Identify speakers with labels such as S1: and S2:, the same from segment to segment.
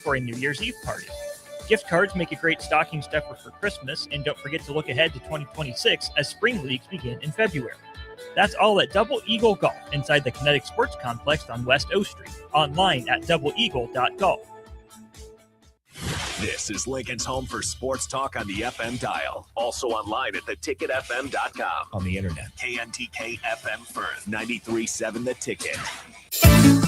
S1: for a New Year's Eve party. Gift cards make a great stocking stuffer for Christmas, and don't forget to look ahead to 2026 as spring leagues begin in February. That's all at Double Eagle Golf inside the Kinetic Sports Complex on West O Street. Online at doubleeagle.golf.
S2: This is Lincoln's home for sports talk on the FM dial. Also online at theticketfm.com. On the internet. KNTK FM Firth, 93.7 The Ticket.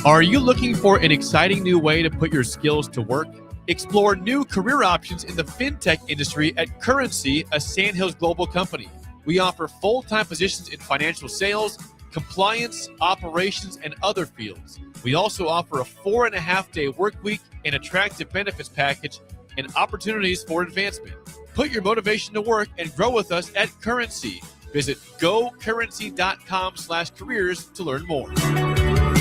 S3: Are you looking for an exciting new way to put your skills to work? Explore new career options in the fintech industry at Currency, a Sandhills global company. We offer full-time positions in financial sales, compliance, operations, and other fields. We also offer a 4.5-day work week, an attractive benefits package, and opportunities for advancement. Put your motivation to work and grow with us at Currency. Visit gocurrency.com/careers to learn more.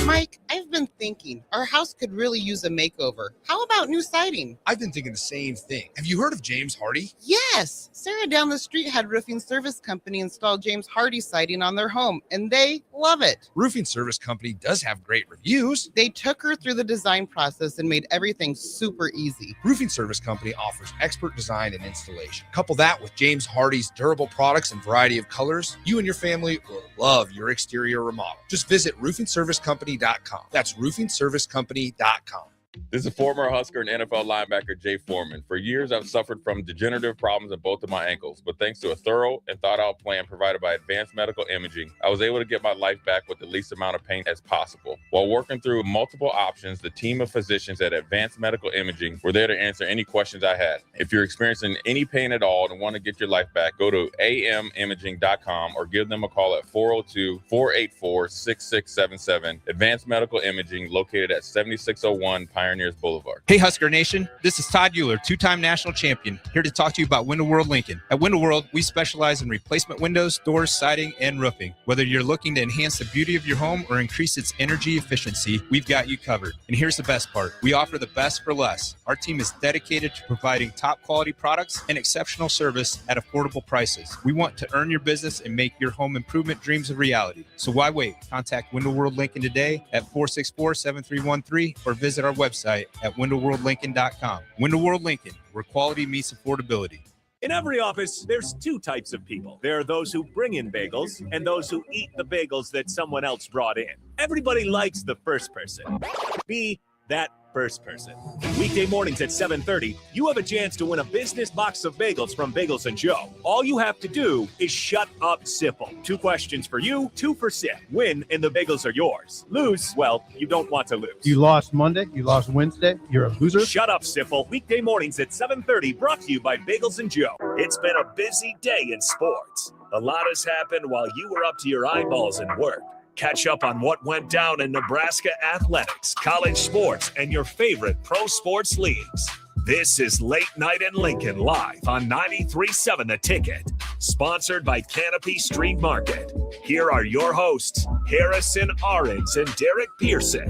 S4: Mike, I've been thinking our house could really use a makeover. How about new siding?
S5: I've been thinking the same thing. Have you heard of James Hardy?
S4: Yes. Sarah down the street had Roofing Service Company install James Hardy siding on their home, and they love it.
S5: Roofing Service Company does have great reviews.
S4: They took her through the design process and made everything super easy.
S5: Roofing Service Company offers expert design and installation. Couple that with James Hardy's durable products and variety of colors, you and your family will love your exterior remodel. Just visit roofingservicecompany.com. That's roofingservicecompany.com.
S6: This is former Husker and NFL linebacker Jay Foreman. For years, I've suffered from degenerative problems in both of my ankles, but thanks to a thorough and thought-out plan provided by Advanced Medical Imaging, I was able to get my life back with the least amount of pain as possible. While working through multiple options, the team of physicians at Advanced Medical Imaging were there to answer any questions I had. If you're experiencing any pain at all and want to get your life back, go to amimaging.com or give them a call at 402-484-6677. Advanced Medical Imaging, located at 7601 Pioneers Boulevard.
S7: Hey Husker Nation, this is Todd Euler, two-time national champion, here to talk to you about Window World Lincoln. At Window World, we specialize in replacement windows, doors, siding, and roofing. Whether you're looking to enhance the beauty of your home or increase its energy efficiency, we've got you covered. And here's the best part. We offer the best for less. Our team is dedicated to providing top quality products and exceptional service at affordable prices. We want to earn your business and make your home improvement dreams a reality. So why wait? Contact Window World Lincoln today at 464-7313 or visit our website at windowworldlincoln.com. Window World Lincoln, where quality meets affordability.
S2: In every office, there's two types of people. There are those who bring in bagels and those who eat the bagels that someone else brought in. Everybody likes the first person. Be that first person. Weekday mornings at 7:30, you have a chance to win a business box of bagels from Bagels & Joe. All you have to do is shut up, Sipple. 2 questions for you, 2 for Sip. Win, and the bagels are yours. Lose, well, you don't want to lose.
S8: You lost Monday, you lost Wednesday, you're a loser.
S2: Shut up, Sipple. Weekday mornings at 7:30, brought to you by Bagels & Joe. It's been a busy day in sports. A lot has happened while you were up to your eyeballs in work. Catch up on what went down in Nebraska athletics, college sports, and your favorite pro sports leagues. This is Late Night in Lincoln, live on 93.7 The Ticket. Sponsored by Canopy Street Market. Here are your hosts, Harrison Arens and Derek Pearson.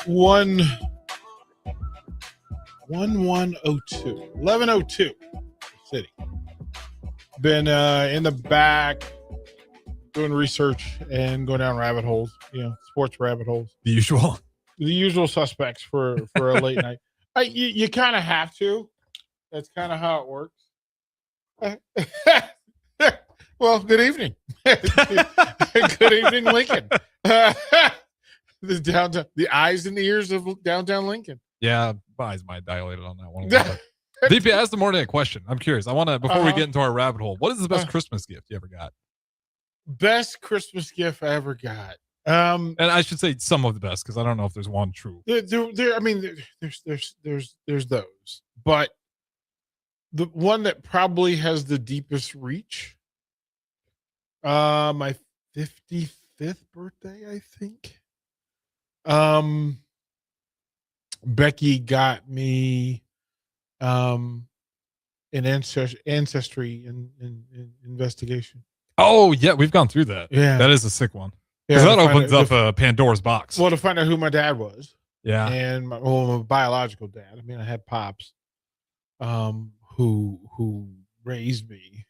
S9: 11:02 City. Been in the back doing research and going down rabbit holes, sports rabbit holes.
S10: The usual
S9: suspects for a late night. You kind of have to. That's kind of how it works. Well, good evening. Good evening, Lincoln. The eyes and ears of downtown Lincoln.
S10: Yeah, my eyes might dilated on that one. DP, ask the morning a question. I'm curious. I want to, before we get into our rabbit hole, what is the best Christmas gift you ever got?
S9: Best Christmas gift I ever got.
S10: And I should say some of the best, because I don't know if there's one true.
S9: There's those, but the one that probably has the deepest reach. My 55th birthday, I think. Becky got me an ancestry investigation.
S10: Oh yeah, we've gone through that.
S9: Yeah,
S10: that is a sick one.
S9: Yeah,
S10: that opens up a Pandora's box.
S9: Well, to find out who my dad was.
S10: Yeah,
S9: and my biological dad. I mean, I had pops, who raised me,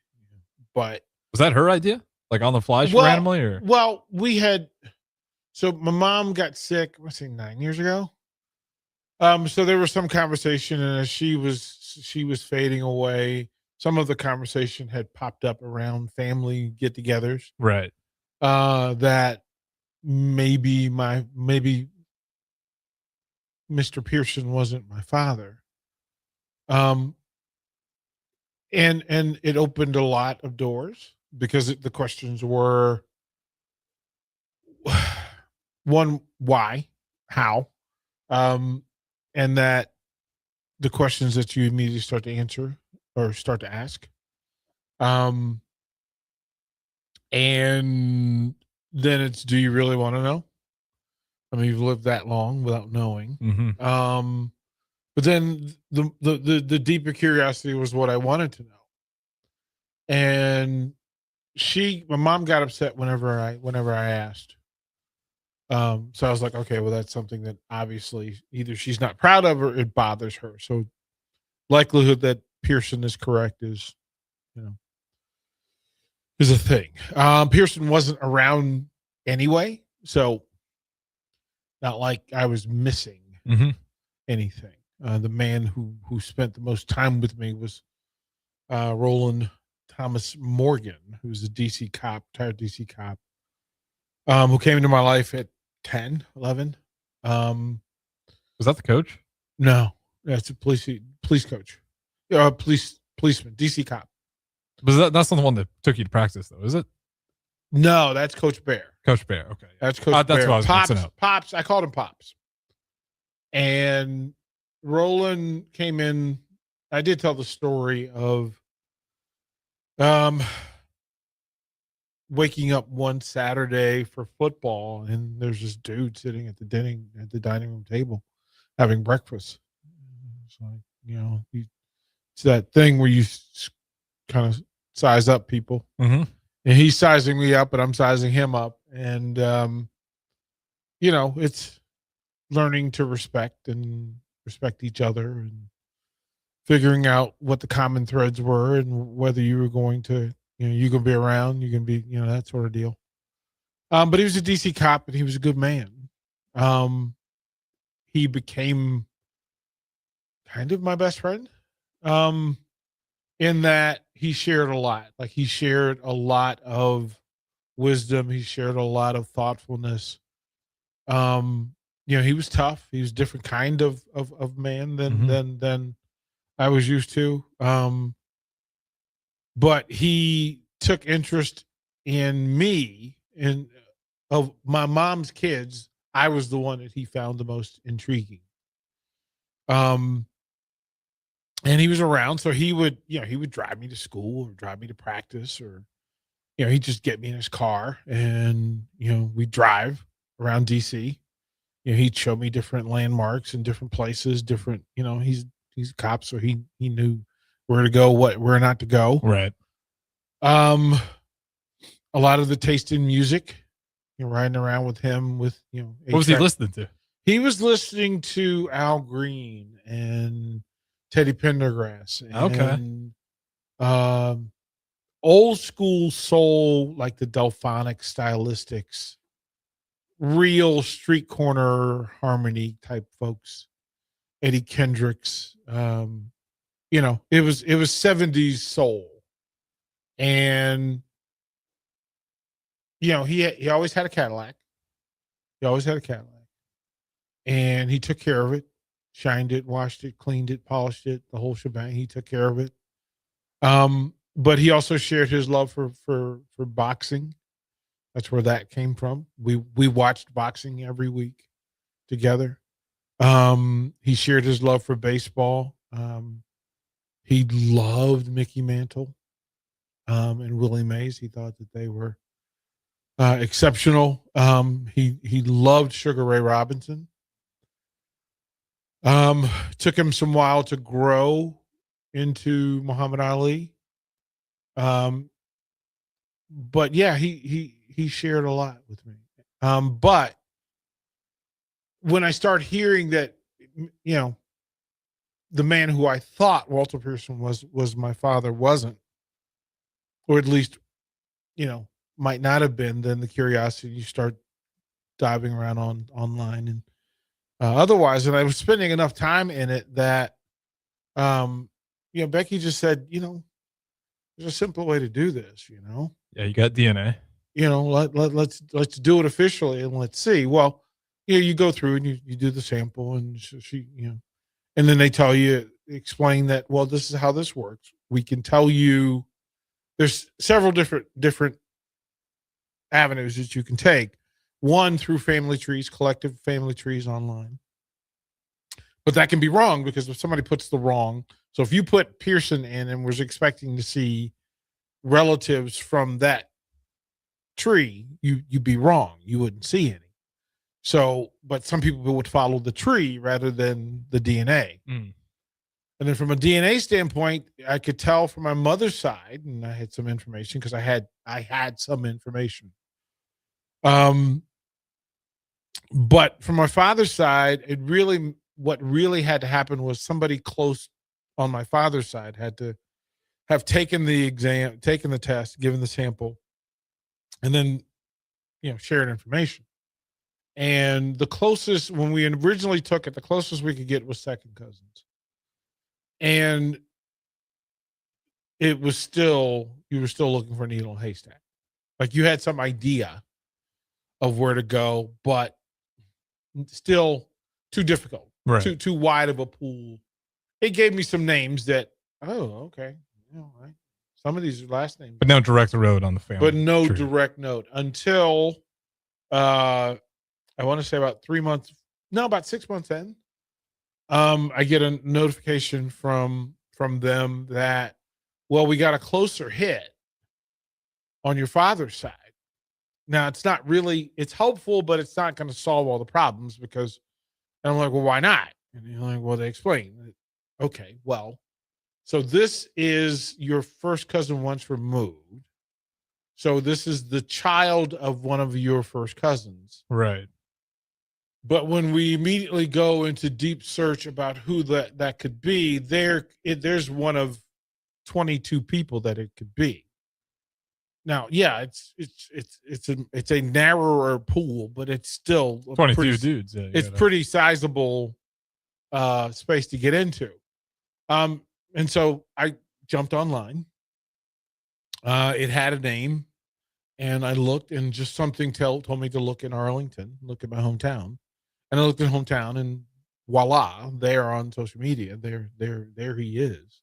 S9: but
S10: was that her idea? Like on the fly, randomly, or
S9: well, we had So my mom got sick, let's say 9 years ago. So there was some conversation, and as she was fading away, some of the conversation had popped up around family get-togethers.
S10: Right.
S9: That maybe Mr. Pearson wasn't my father. And it opened a lot of doors because the questions were one, why, how, and that the questions that you immediately start to answer or start to ask. And then it's, do you really want to know? I mean, you've lived that long without knowing.
S10: Mm-hmm.
S9: But then the deeper curiosity was what I wanted to know. And my mom got upset whenever I asked. So I was like, okay, well, that's something that obviously either she's not proud of or it bothers her. So likelihood that Pearson is correct is a thing. Pearson wasn't around anyway, so not like I was missing anything. The man who spent the most time with me was Roland Thomas Morgan, who's a DC cop, retired DC cop, who came into my life at 10, 11.
S10: Was that the coach?
S9: No, that's a police coach. Policeman, DC cop.
S10: But that's not the one that took you to practice, though, is it?
S9: No, that's Coach Bear.
S10: Coach Bear, okay.
S9: That's Coach
S10: That's
S9: Bear.
S10: what I was mixing up.
S9: Pops, I called him Pops. And Roland came in. I did tell the story of waking up one Saturday for football, and there's this dude sitting at the dining room table having breakfast. It's like, it's that thing where you kind of size up people.
S10: Mm-hmm.
S9: And he's sizing me up, and I'm sizing him up. And, it's learning to respect each other and figuring out what the common threads were and whether you were going to, you can be around, you can be, that sort of deal. But he was a DC cop and he was a good man. He became kind of my best friend. In that he shared a lot. Like, he shared a lot of wisdom. He shared a lot of thoughtfulness. He was tough. He was a different kind of man than I was used to. But he took interest in me, and of my mom's kids, I was the one that he found the most intriguing. And he was around, so he would drive me to school or drive me to practice, or, he'd just get me in his car and, we'd drive around DC. He'd show me different landmarks and different places, different, he's a cop, so he knew where to go, where not to go.
S10: Right.
S9: A lot of the taste in music, riding around with him with,
S10: what was he listening to?
S9: He was listening to Al Green and Teddy Pendergrass and old school soul, like the Delphonic stylistics, real street corner harmony type folks, Eddie Kendricks. It was 70s soul. And he always had a Cadillac. And he took care of it. Shined it, washed it, cleaned it, polished it, the whole shebang. He took care of it. But he also shared his love for boxing. That's where that came from. We watched boxing every week together. He shared his love for baseball. He loved Mickey Mantle and Willie Mays. He thought that they were exceptional. He loved Sugar Ray Robinson. Took him some while to grow into Muhammad Ali. But yeah, he shared a lot with me. But when I start hearing that, the man who I thought Walter Pearson was my father wasn't, or at least, might not have been, then the curiosity, you start diving around online and otherwise, and I was spending enough time in it that, Becky just said, there's a simple way to do this.
S10: Yeah, you got DNA.
S9: Let's do it officially and let's see. Well, you go through and you do the sample, and she, and then they explain that, well, this is how this works. We can tell you there's several different avenues that you can take. One, through family trees, collective family trees online. But that can be wrong, because if somebody puts the wrong, so if you put Pearson in and was expecting to see relatives from that tree, you'd be wrong. You wouldn't see any. So, but some people would follow the tree rather than the DNA.
S10: Mm.
S9: And then from a DNA standpoint, I could tell from my mother's side, and I had some information because I had some information. But from my father's side, what really had to happen was somebody close on my father's side had to have taken the exam, taken the test, given the sample, and then, shared information. And the closest, when we originally took it, the closest we could get was second cousins. And you were still looking for a needle in a haystack. Like, you had some idea of where to go, but still too difficult,
S10: right?
S9: Too wide of a pool. It gave me some names that, oh, okay, right. Some of these are last names,
S10: but no direct road on the family.
S9: But no
S10: tree.
S9: direct note until I want to say about 6 months in. I get a notification from them that, well, we got a closer hit on your father's side. Now, it's helpful, but it's not going to solve all the problems, because, and I'm like, well, why not? And you're like, well, they explain. Okay, well, so this is your first cousin once removed. So this is the child of one of your first cousins.
S10: Right.
S9: But when we immediately go into deep search about who that could be, there's one of 22 people that it could be. Now, yeah, it's a narrower pool, but it's still
S10: 22 dudes. Yeah,
S9: it's pretty sizable space to get into. And so I jumped online. It had a name, and I looked, and just something told me to look in Arlington, look at my hometown. And I looked in hometown, and voila, there on social media, there he is.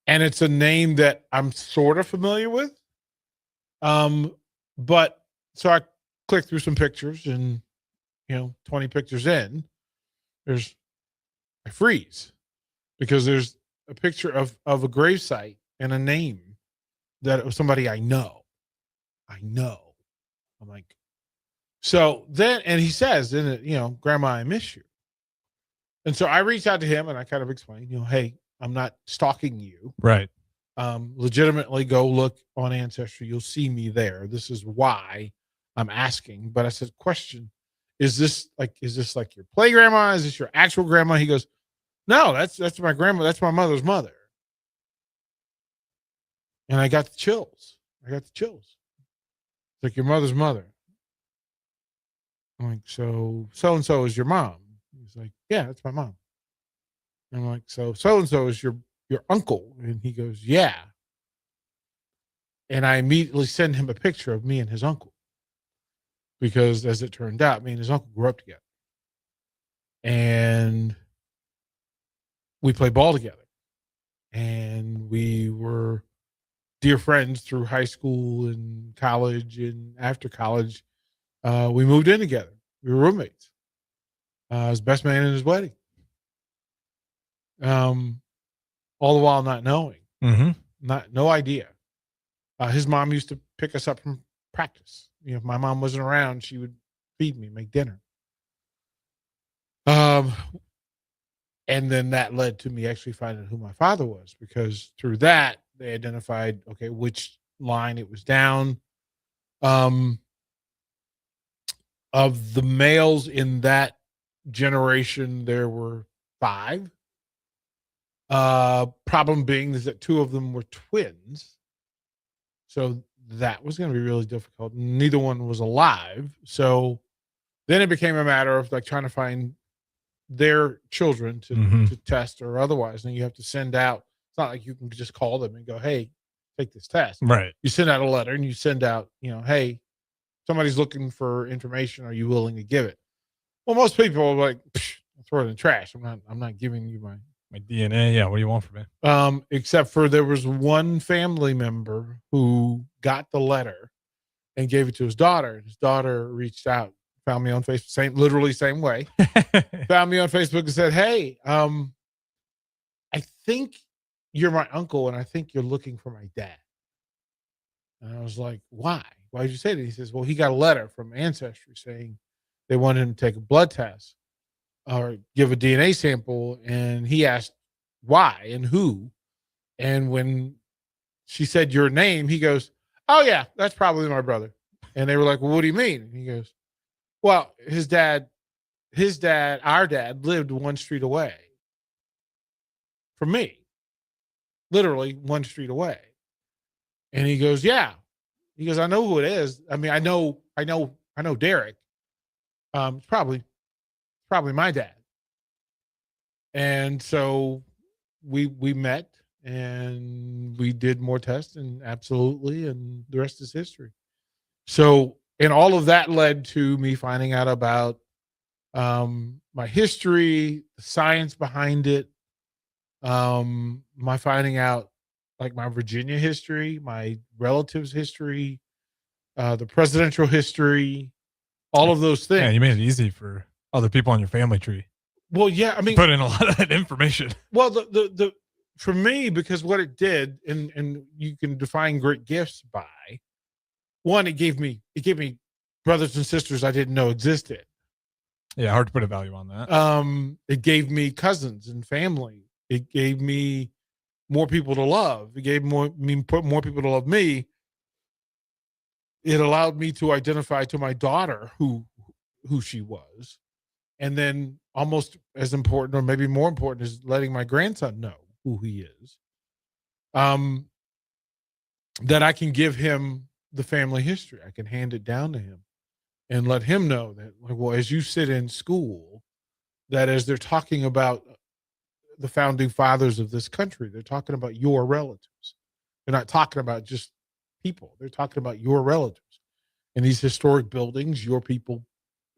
S9: And it's a name that I'm sort of familiar with. But so I clicked through some pictures, and 20 pictures in, I freeze, because there's a picture of a gravesite and a name that it was somebody I know. I'm like, so then, and he says, Grandma, I miss you. And so I reached out to him, and I kind of explained, hey, I'm not stalking you.
S10: Right.
S9: Legitimately go look on Ancestry. You'll see me there. This is why I'm asking. But I said, question, is this like your play grandma? Is this your actual grandma? He goes, no, that's my grandma. That's my mother's mother. And I got the chills. It's like, your mother's mother. I'm like, so-and-so is your mom? He's like, yeah, that's my mom. And I'm like, so-and-so is your uncle? And he goes, yeah. And I immediately send him a picture of me and his uncle, because as it turned out, me and his uncle grew up together. And we played ball together. And we were dear friends through high school and college. And after college, we moved in together. We were roommates. I was best man in his wedding. All the while not knowing.
S10: Mm-hmm.
S9: No idea. His mom used to pick us up from practice. If my mom wasn't around, she would feed me, make dinner. And then that led to me actually finding who my father was, because through that, they identified, okay, which line it was down. Of the males in that generation, there were 5. Problem being is that 2 of them were twins. So that was going to be really difficult. Neither one was alive. So then it became a matter of like trying to find their children to test or otherwise. And you have to send out, it's not like you can just call them and go, hey, take this test.
S10: Right.
S9: You send out a letter and you send out, hey, somebody's looking for information. Are you willing to give it? Well, most people are like, throw it in the trash. I'm not giving you my
S10: DNA. Yeah. What do you want from me?
S9: Except for there was one family member who got the letter and gave it to his daughter. His daughter reached out, found me on Facebook, literally same way. Found me on Facebook and said, hey, I think you're my uncle and I think you're looking for my dad. And I was like, why? Why did you say that? He says, well, he got a letter from Ancestry saying they wanted him to take a blood test or give a DNA sample. And he asked why and who. And when she said your name, he goes, oh, yeah, that's probably my brother. And they were like, well, what do you mean? And he goes, well, our dad lived one street away from me, literally one street away. And he goes, yeah. He goes, I know who it is. I mean, I know Derek. It's probably my dad. And so we met and we did more tests and absolutely, and the rest is history. So, and all of that led to me finding out about my history, the science behind it, my finding out like my Virginia history, my relatives' history, the presidential history, all of those things.
S10: Yeah, you made it easy for other people on your family tree.
S9: Well, yeah, I mean,
S10: put in a lot of that information.
S9: Well, the for me, because what it did, and you can define great gifts by one, it gave me brothers and sisters I didn't know existed.
S10: Yeah, hard to put a value on that.
S9: It gave me cousins and family. It gave me more people to love. It gave more people to love me. It allowed me to identify to my daughter who she was. And then almost as important, or maybe more important, is letting my grandson know who he is. That I can give him the family history. I can hand it down to him and let him know that, like, well, as you sit in school, that as they're talking about the founding fathers of this country, they're talking about your relatives. They're not talking about just people. They're talking about your relatives. And these historic buildings, your people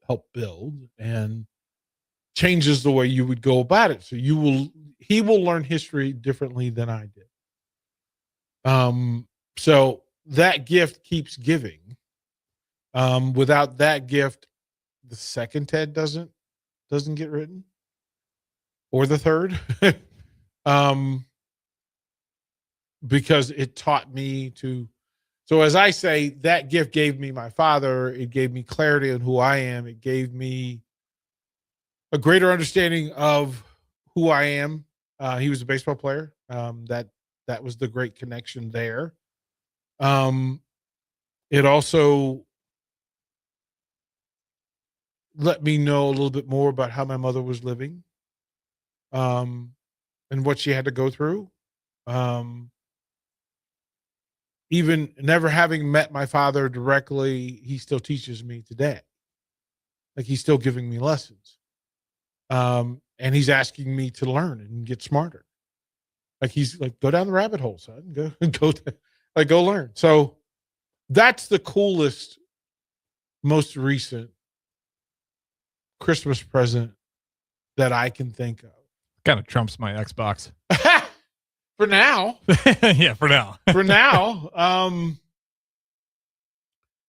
S9: help build, and changes the way you would go about it. So he will learn history differently than I did. So that gift keeps giving. Without that gift, the second TED doesn't get written, or the third, because it taught me to. So as I say, that gift gave me my father. It gave me clarity on who I am. It gave me a greater understanding of who I am. He was a baseball player. That was the great connection there. It also let me know a little bit more about how my mother was living, and what she had to go through. Even never having met my father directly, he still teaches me today. Like, he's still giving me lessons. And he's asking me to learn and get smarter. Like, he's like, go down the rabbit hole, son. Go learn. So that's the coolest, most recent Christmas present that I can think of.
S10: Kind of trumps my Xbox.
S9: For now.
S10: Yeah, for now.
S9: For now.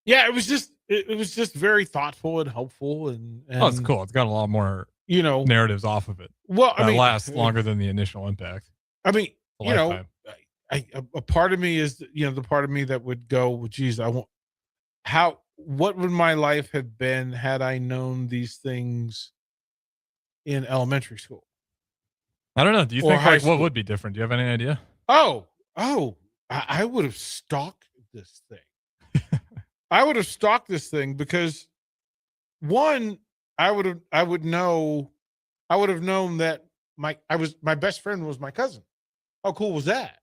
S9: Yeah, it was just very thoughtful and helpful, and
S10: oh, it's cool. It's got a lot more, narratives off of it.
S9: Well, I mean,
S10: lasts longer than the initial impact.
S9: I mean, a part of me is, the part of me that would go, well, geez, what would my life have been had I known these things in elementary school?
S10: I don't know. Do you think what would be different? Do you have any idea? I would have stalked this thing. I would have stalked this thing because, one, I would have known that my best friend was my cousin. How cool was that?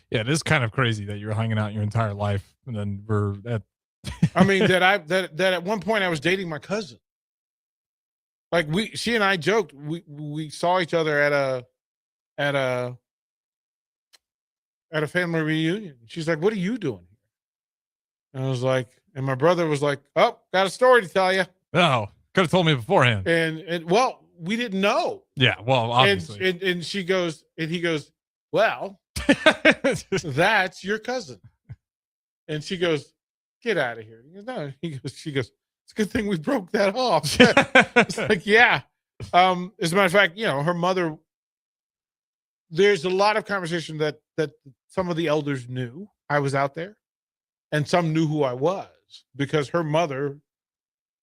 S10: Yeah, it is kind of crazy that you're hanging out your entire life, and then we're at.
S9: I mean, that at one point I was dating my cousin. Like she and I joked. We saw each other at a family reunion. She's like, "What are you doing here?" And I was like, and my brother was like, "Oh, got a story to tell you."
S10: Oh, could have told me beforehand.
S9: And well, we didn't know.
S10: Yeah, well, obviously.
S9: And he goes, "Well, that's your cousin." And she goes, "Get out of here." He goes, "No." She goes, "It's a good thing we broke that off." It's like, yeah. As a matter of fact, her mother. There's a lot of conversation that some of the elders knew I was out there, and some knew who I was because her mother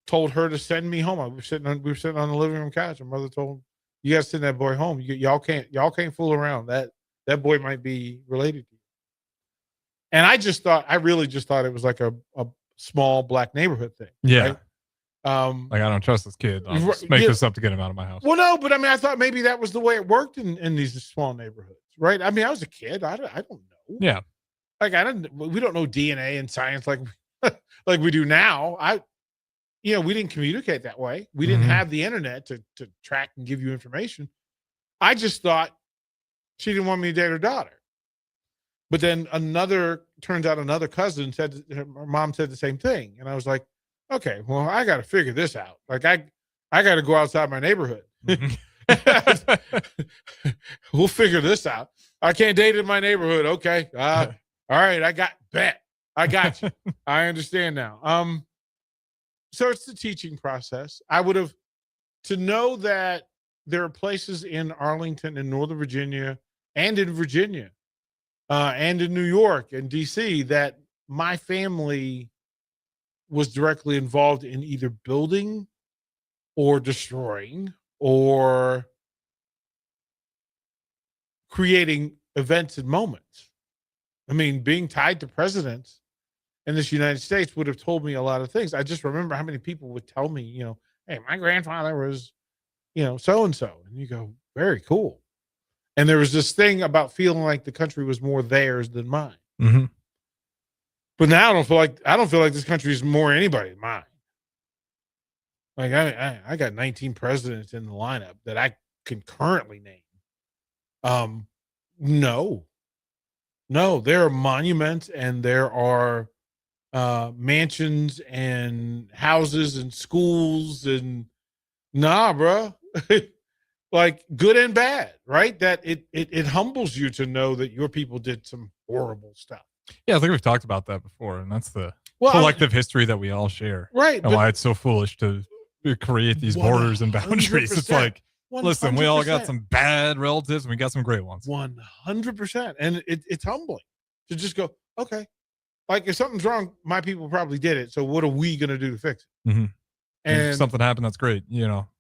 S9: told her to send me home. We were sitting on the living room couch. Her mother told, "You got to send that boy home. Y'all can't fool around. That boy might be related to you." And I really just thought it was like a small black neighborhood thing.
S10: Yeah.
S9: Right?
S10: Like, I don't trust this kid. I'll just make this up to get him out of my house.
S9: Well, no, but I mean, I thought maybe that was the way it worked in these small neighborhoods, right? I mean, I was a kid. I don't know.
S10: Yeah.
S9: Like, we don't know DNA and science like we do now. We didn't communicate that way. We didn't have the internet to track and give you information. I just thought she didn't want me to date her daughter. But then turns out another cousin said, her mom said the same thing. And I was like, okay, well, I got to figure this out. Like, I got to go outside my neighborhood. We'll figure this out. I can't date in my neighborhood. Okay. All right. I got you. I understand now. So it's the teaching process. I would have, to know that there are places in Arlington and Northern Virginia and in Virginia and in New York and DC that my family was directly involved in either building or destroying or creating events and moments. I mean, being tied to presidents in this United States would have told me a lot of things. I just remember how many people would tell me, hey, my grandfather was, so-and-so. And you go, very cool. And there was this thing about feeling like the country was more theirs than mine.
S10: Mm-hmm.
S9: But now I don't feel like this country is more anybody than mine. Like I got 19 presidents in the lineup that I can currently name. No, there are monuments and there are mansions and houses and schools and bro. Like good and bad, right? That it humbles you to know that your people did some horrible stuff.
S10: Yeah, I think we've talked about that before, and that's the collective history that we all share.
S9: Right.
S10: And why it's so foolish to create these borders and boundaries. It's like, 100%. Listen, we all got some bad relatives and we got some great ones.
S9: 100%. And it's humbling to just go, okay, like if something's wrong, my people probably did it. So what are we going to do to fix it?
S10: Mm-hmm. And if something happened, that's great.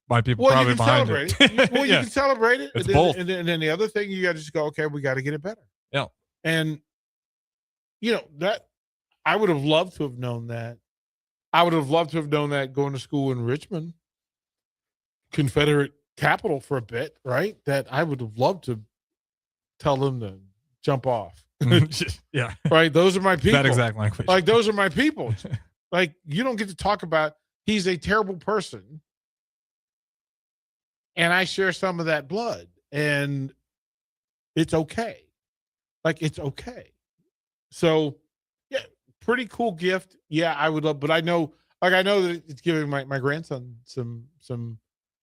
S10: My people probably behind it.
S9: You can celebrate it.
S10: It's both.
S9: And then the other thing, you got to just go, okay, we got to get it better.
S10: Yeah.
S9: And that I would have loved to have known that. I would have loved to have known that going to school in Richmond, Confederate capital for a bit, right? That I would have loved to tell them to jump off.
S10: Yeah.
S9: Right. Those are my people.
S10: That exact language.
S9: Like, those are my people. Like, you don't get to talk about he's a terrible person. And I share some of that blood. And it's okay. Like, it's okay. So, yeah, pretty cool gift. Yeah, I would love, but I know that it's giving my grandson some,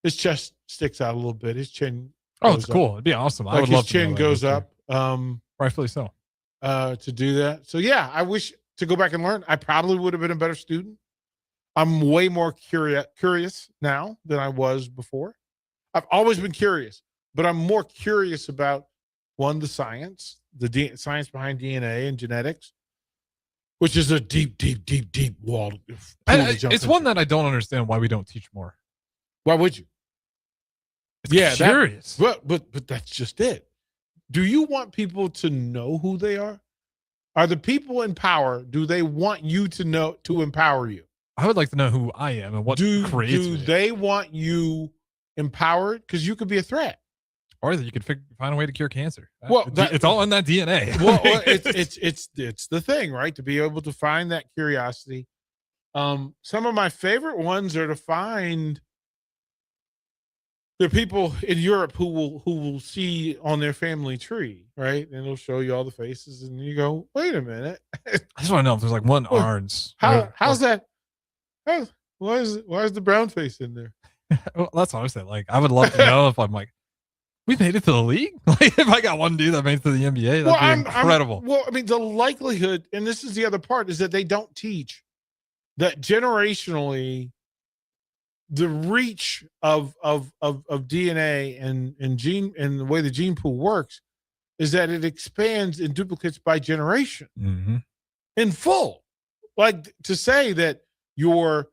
S9: his chest sticks out a little bit. His chin.
S10: Oh, it's cool. It'd be awesome. I would love to.
S9: His chin goes up.
S10: Rightfully so.
S9: To do that. So, yeah, I wish to go back and learn. I probably would have been a better student. I'm way more curious now than I was before. I've always been curious, but I'm more curious about, one, the science, science behind DNA and genetics, which is a deep wall.
S10: It's one that I don't understand why we don't teach more.
S9: Why would you?
S10: It's curious.
S9: But that's just it. Do you want people to know who they are? Are the people in power, do they want you to know, to empower you?
S10: I would like to know who I am and what creates me.
S9: Do they want you empowered? Because you could be a threat.
S10: or that you could find a way to cure cancer.
S9: Well,
S10: it's all in that DNA.
S9: Well, it's the thing, right? To be able to find that curiosity. Some of my favorite ones are to find the people in Europe who will see on their family tree, right? And it'll show you all the faces, and you go, "Wait a minute."
S10: I just want to know if there's like one Arens.
S9: How's that? Why is the brown face in there?
S10: Well, that's what I was saying. Like, I would love to know if I'm like, we made it to the league. Like, if I got one dude that made it to the NBA, that'd be incredible.
S9: Well, I mean, the likelihood, and this is the other part, is that they don't teach that generationally. The reach of DNA and gene and the way the gene pool works is that it expands in duplicates by generation in full. Like to say that your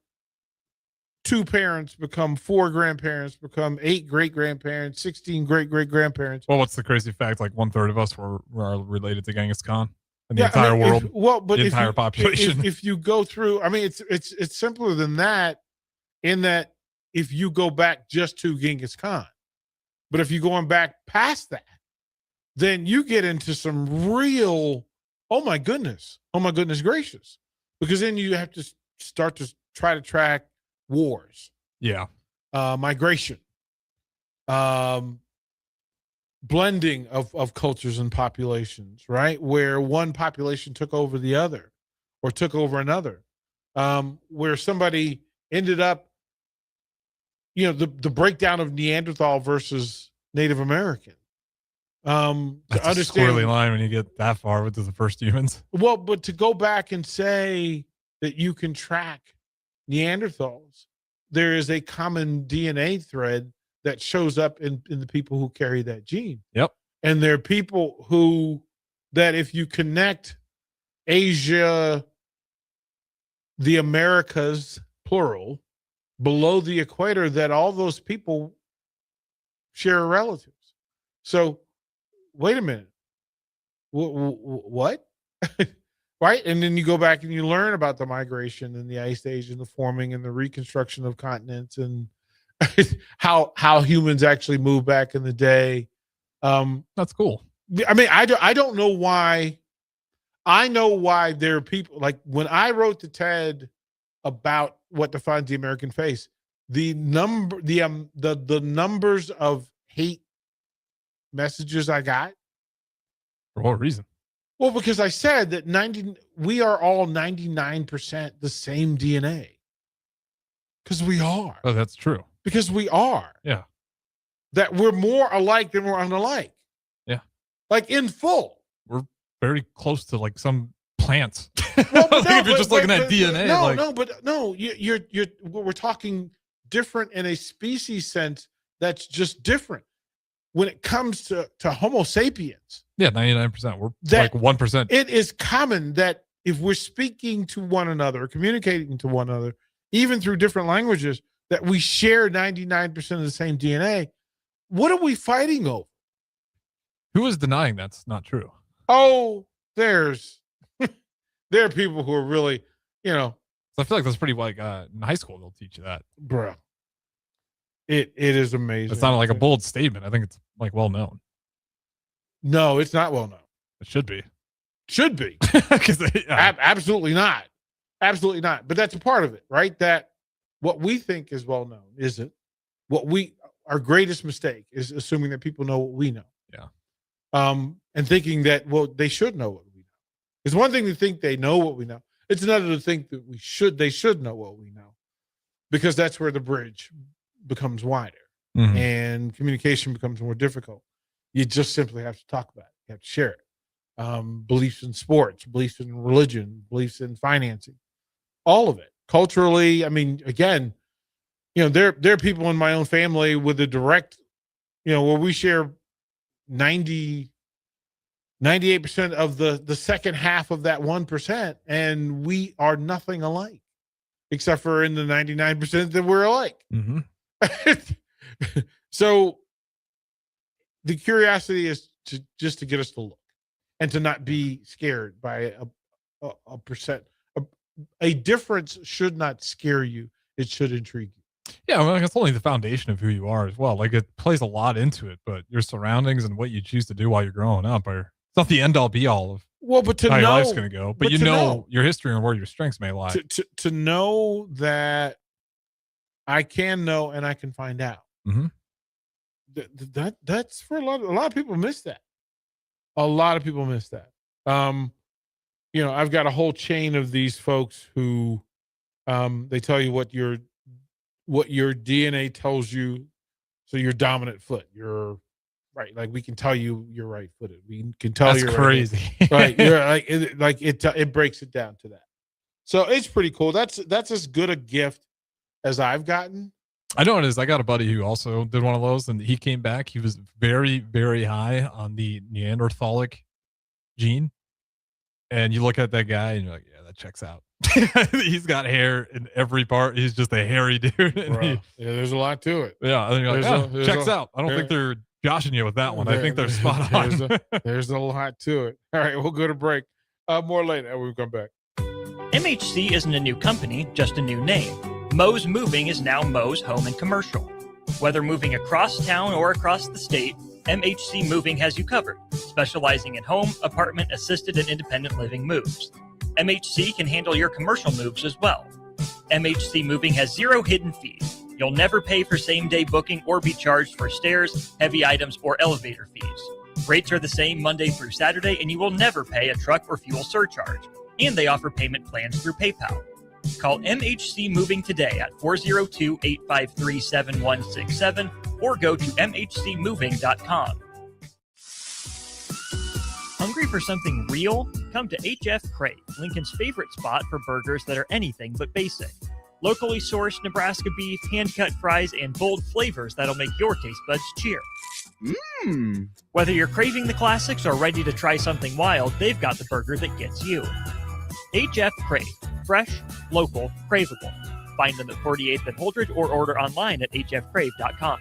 S9: 2 parents become 4 grandparents, become 8 great grandparents, 16 great great grandparents.
S10: Well, what's the crazy fact? Like 1/3 of us are related to Genghis Khan in the entire world.
S9: But
S10: the entire population.
S9: If you go through, I mean, it's simpler than that. In that, if you go back just to Genghis Khan, but if you're going back past that, then you get into some real, oh my goodness gracious, because then you have to start to try to track wars, migration, blending of cultures and populations, right? Where one population took over the other, or took over another, where somebody ended up. The breakdown of Neanderthal versus Native American.
S10: That's a squirrely line when you get that far with the first humans.
S9: Well, but to go back and say that you can track Neanderthals, there is a common DNA thread that shows up in the people who carry that gene.
S10: Yep.
S9: And there are people who, that if you connect Asia, the Americas, plural, below the equator, that all those people share relatives. So wait a minute. What? Right? And then you go back and you learn about the migration and the ice age and the forming and the reconstruction of continents and how humans actually moved back in the day.
S10: That's cool.
S9: I mean, I don't know why. I know why there are people, like when I wrote to Ted about what defines the American face, the numbers of hate messages I got.
S10: For what reason?
S9: Well, because I said that we are all 99% the same DNA. Because we are.
S10: Oh, that's true.
S9: Because we are.
S10: Yeah.
S9: That we're more alike than we're unalike.
S10: Yeah.
S9: Like in full.
S10: We're very close to like some plants.
S9: Well,
S10: if you're just looking at DNA.
S9: We're talking different in a species sense. That's just different. When it comes to Homo sapiens.
S10: Yeah, 99%. We're like 1%.
S9: It is common that if we're speaking to one another, communicating to one another, even through different languages, that we share 99% of the same DNA. What are we fighting over?
S10: Who is denying that's not true?
S9: Oh, there are people who are really,
S10: So I feel like that's pretty like in high school they'll teach you that,
S9: bro. It is amazing.
S10: It's not like a bold statement. I think it's like well known.
S9: No, it's not well known.
S10: It should be.
S9: Should be. Absolutely not. Absolutely not. But that's a part of it, right? That what we think is well known isn't. Our greatest mistake is assuming that people know what we know.
S10: Yeah.
S9: And thinking that, well, they should know what we know. It's one thing to think they know what we know. It's another to think that they should know what we know, because that's where the bridge becomes wider and communication becomes more difficult. You just simply have to talk about it. You have to share it. Beliefs in sports, beliefs in religion, beliefs in financing, all of it. Culturally, I mean, again, there are people in my own family with a direct, where we share 98% of the second half of that 1%, and we are nothing alike, except for in the 99% that we're alike. So the curiosity is just to get us to look and to not be scared by a percent. A difference should not scare you. It should intrigue you.
S10: Yeah, well, it's only the foundation of who you are as well. Like it plays a lot into it, but your surroundings and what you choose to do while you're growing up it's not the end all be all of
S9: but
S10: how your life's going to go. But you know your history and where your strengths may lie.
S9: To know that I can know and I can find out.
S10: Mm-hmm.
S9: That's for a lot of people miss that. A lot of people miss that. I've got a whole chain of these folks who they tell you what your DNA tells you. So your dominant foot, you're right. Like we can tell you're right footed. We can tell
S10: you're crazy.
S9: Right. You're it breaks it down to that. So it's pretty cool. That's as good a gift as I've gotten.
S10: I know it is. I got a buddy who also did one of those, and he came back. He was very, very high on the Neanderthalic gene. And you look at that guy, and you're like, yeah, that checks out. He's got hair in every part. He's just a hairy dude.
S9: Yeah, there's a lot to it.
S10: Yeah, and you're like, checks out. I don't think they're joshing you with that one. I think they're spot on.
S9: There's a lot to it. All right, we'll go to break. More later. We'll come back.
S1: MHC isn't a new company, just a new name. Moe's Moving is now Moe's Home and Commercial. Whether moving across town or across the state, MHC Moving has you covered, specializing in home, apartment, assisted, and independent living moves. MHC can handle your commercial moves as well. MHC Moving has 0 hidden fees. You'll never pay for same-day booking or be charged for stairs, heavy items, or elevator fees. Rates are the same Monday through Saturday, and you will never pay a truck or fuel surcharge. And they offer payment plans through PayPal. Call MHC Moving today at 402-853-7167 or go to mhcmoving.com. Hungry for something real? Come to HF Crave, Lincoln's favorite spot for burgers that are anything but basic. Locally sourced Nebraska beef, hand-cut fries, and bold flavors that'll make your taste buds cheer. Whether you're craving the classics or ready to try something wild, they've got the burger that gets you. HF Crave. Fresh, local, craveable. Find them at 48th and Holdridge or order online at hfcrave.com.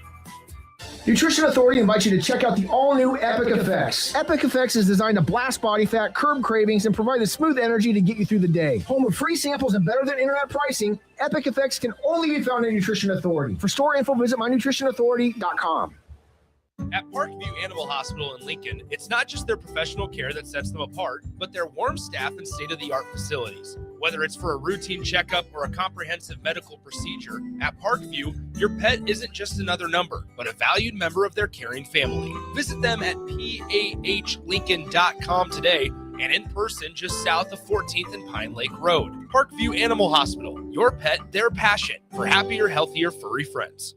S11: Nutrition Authority invites you to check out the all-new Epic Effects. Epic Effects is designed to blast body fat, curb cravings, and provide the smooth energy to get you through the day. Home of free samples and better than internet pricing, Epic Effects can only be found at Nutrition Authority. For store info, visit mynutritionauthority.com.
S12: At Parkview Animal Hospital in Lincoln, it's not just their professional care that sets them apart, but their warm staff and state-of-the-art facilities. Whether it's for a routine checkup or a comprehensive medical procedure, at Parkview, your pet isn't just another number, but a valued member of their caring family. Visit them at pahlincoln.com today and in person just south of 14th and Pine Lake Road. Parkview Animal Hospital, your pet, their passion for happier, healthier, furry friends.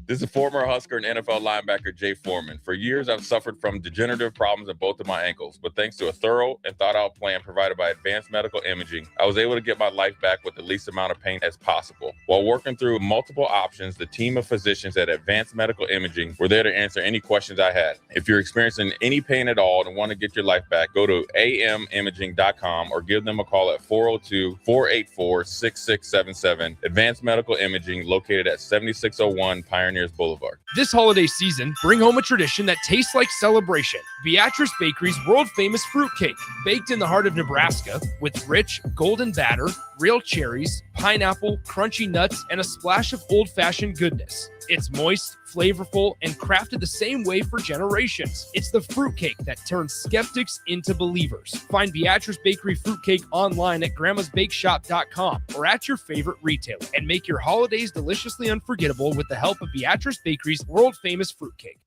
S6: This is former Husker and NFL linebacker Jay Foreman. For years, I've suffered from degenerative problems in both of my ankles, but thanks to a thorough and thought-out plan provided by Advanced Medical Imaging, I was able to get my life back with the least amount of pain as possible. While working through multiple options, the team of physicians at Advanced Medical Imaging were there to answer any questions I had. If you're experiencing any pain at all and want to get your life back, go to amimaging.com or give them a call at 402-484-6677. Advanced Medical Imaging, located at 7601 Pioneers Boulevard.
S12: This holiday season, bring home a tradition that tastes like celebration. Beatrice Bakery's world-famous fruitcake, baked in the heart of Nebraska with rich, golden batter, real cherries, pineapple, crunchy nuts, and a splash of old-fashioned goodness. It's moist, flavorful, and crafted the same way for generations. It's the fruitcake that turns skeptics into believers. Find Beatrice Bakery fruitcake online at grandmasbakeshop.com or at your favorite retailer, and make your holidays deliciously unforgettable with the help of Beatrice Bakery's world-famous fruitcake.